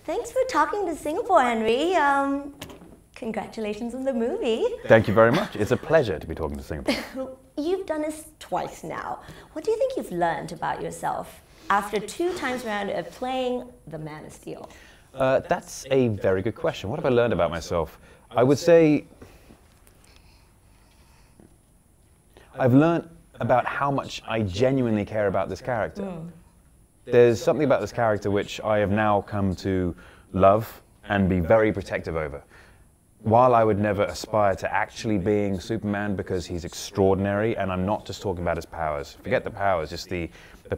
Thanks for talking to Singapore, Henry. Congratulations on the movie. Thank you very much. It's a pleasure to be talking to Singapore. You've done this twice now. What do you think you've learned about yourself after 2 times around of playing the Man of Steel? That's a very good question. What have I learned about myself? I would say I've learned about how much I genuinely care about this character. There's something about this character which I have now come to love and be very protective over. While I would never aspire to actually being Superman because he's extraordinary, and I'm not just talking about his powers. Forget the powers, just the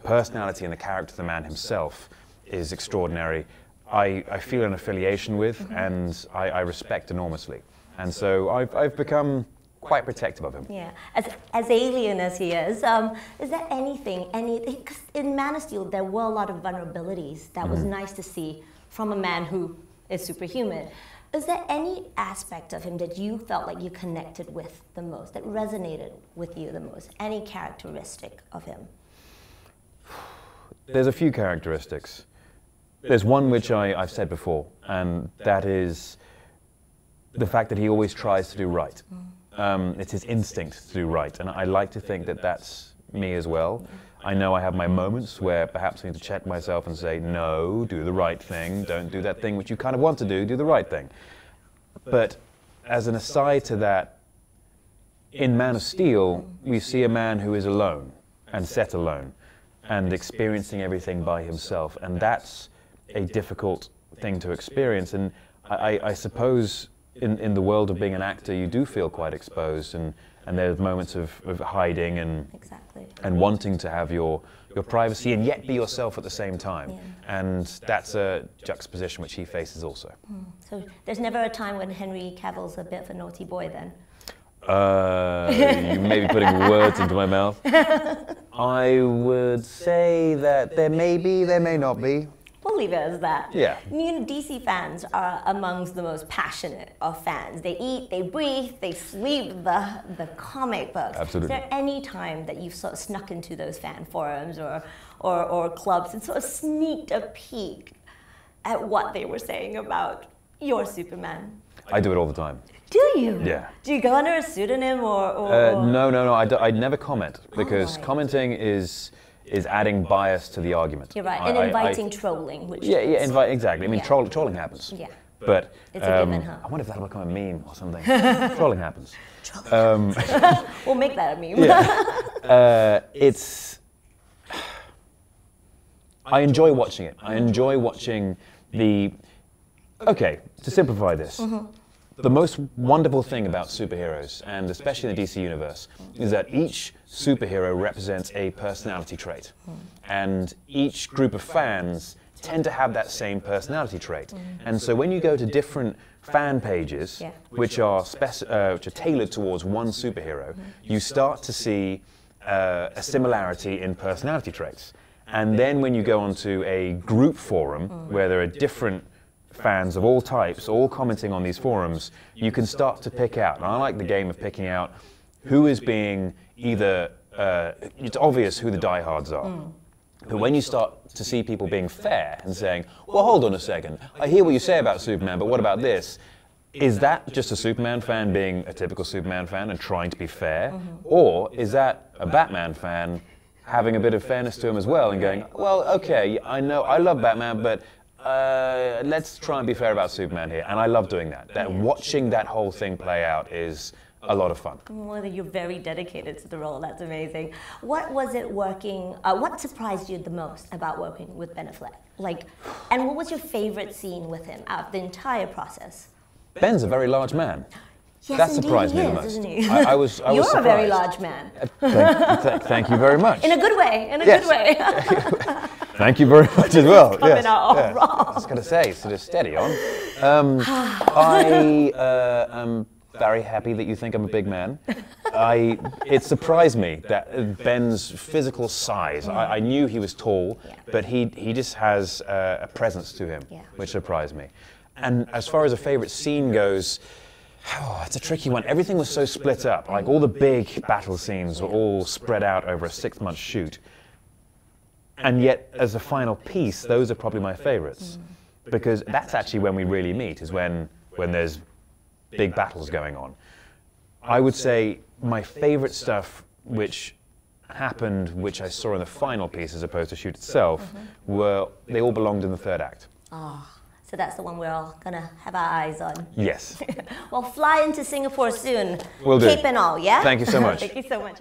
personality and the character of the man himself is extraordinary. I feel an affiliation with, and I respect enormously. And so I've become quite protective of him. Yeah, as alien as he is there anything, because in Man of Steel there were a lot of vulnerabilities that was nice to see from a man who is superhuman. Is there any aspect of him that you felt like you connected with the most, that resonated with you the most? Any characteristic of him? There's a few characteristics. There's one which I've said before, and that is the fact that he always tries to do right. It's his instinct to do right, and I like to think that that's me as well. I know I have my moments where perhaps I need to check myself and say, no, do the right thing, don't do that thing which you kind of want to do the right thing. But as an aside to that, in Man of Steel, we see a man who is alone and set alone and experiencing everything by himself, and that's a difficult thing to experience. And I suppose in the world of being an actor, you do feel quite exposed, and there's moments of hiding and and wanting to have your privacy and yet be yourself at the same time. And that's a juxtaposition which he faces also. So there's never a time when Henry Cavill's a bit of a naughty boy then? You may be putting words into my mouth. I would say that there may be, there may not be. We'll leave it as that. Yeah. You know, DC fans are amongst the most passionate of fans. They eat, they breathe, they sleep the comic books. Absolutely. Is there any time that you've sort of snuck into those fan forums or clubs and sort of sneaked a peek at what they were saying about your Superman? I do it all the time. Do you? Yeah. Do you go under a pseudonym or? No. I never comment, because commenting is adding bias to the argument. You're right, and inviting trolling. Which exactly. I mean, trolling happens. Yeah. But it's a given, huh? I wonder if that'll become a meme or something. Trolling happens. We'll make that a meme. Yeah. I enjoy watching it. I enjoy watching the. Okay, to simplify this. The most wonderful thing about superheroes, and especially in the DC universe, is that each superhero represents a personality trait. And each group of fans tend to have that same personality trait. And so when you go to different fan pages, which are tailored towards one superhero, you start to see a similarity in personality traits. And then when you go onto a group forum, where there are different fans of all types, all commenting on these forums, you can start to pick out, and I like the game of picking out who is being either, it's obvious who the diehards are, but when you start to see people being fair and saying, well, hold on a second, I hear what you say about Superman, but what about this? Is that just a Superman fan being a typical Superman fan and trying to be fair? Or is that a Batman fan having a bit of fairness to him as well and going, well, okay, I know, I love Batman, but let's try and be fair about Superman here. And I love doing that. Watching that whole thing play out is a lot of fun. Well, you're very dedicated to the role. That's amazing. What was it working, what surprised you the most about working with Ben Affleck? And what was your favorite scene with him out of the entire process? Ben's a very large man. Yes, that surprised me the most. Isn't he? I was You're surprised. a very large man. Thank you very much. In a good way. In a good way. Thank you very much as well. Coming out all wrong. I was going to say, sort of steady on. I am very happy that you think I'm a big man. It surprised me that Ben's physical size. I knew he was tall, but he just has a presence to him, which surprised me. And as far as a favorite scene goes, it's a tricky one. Everything was so split up. Like all the big battle scenes were all spread out over a 6-month shoot. And yet, as a final piece, those are probably my favorites. because that's actually when we really meet, is when there's big battles going on. I would say my favorite stuff which happened, which I saw in the final piece as opposed to shoot itself, they all belonged in the third act. Oh, so that's the one we're all gonna have our eyes on. Yes. Well, fly into Singapore soon. Will do. Cape and all, yeah? Thank you so much. Thank you so much.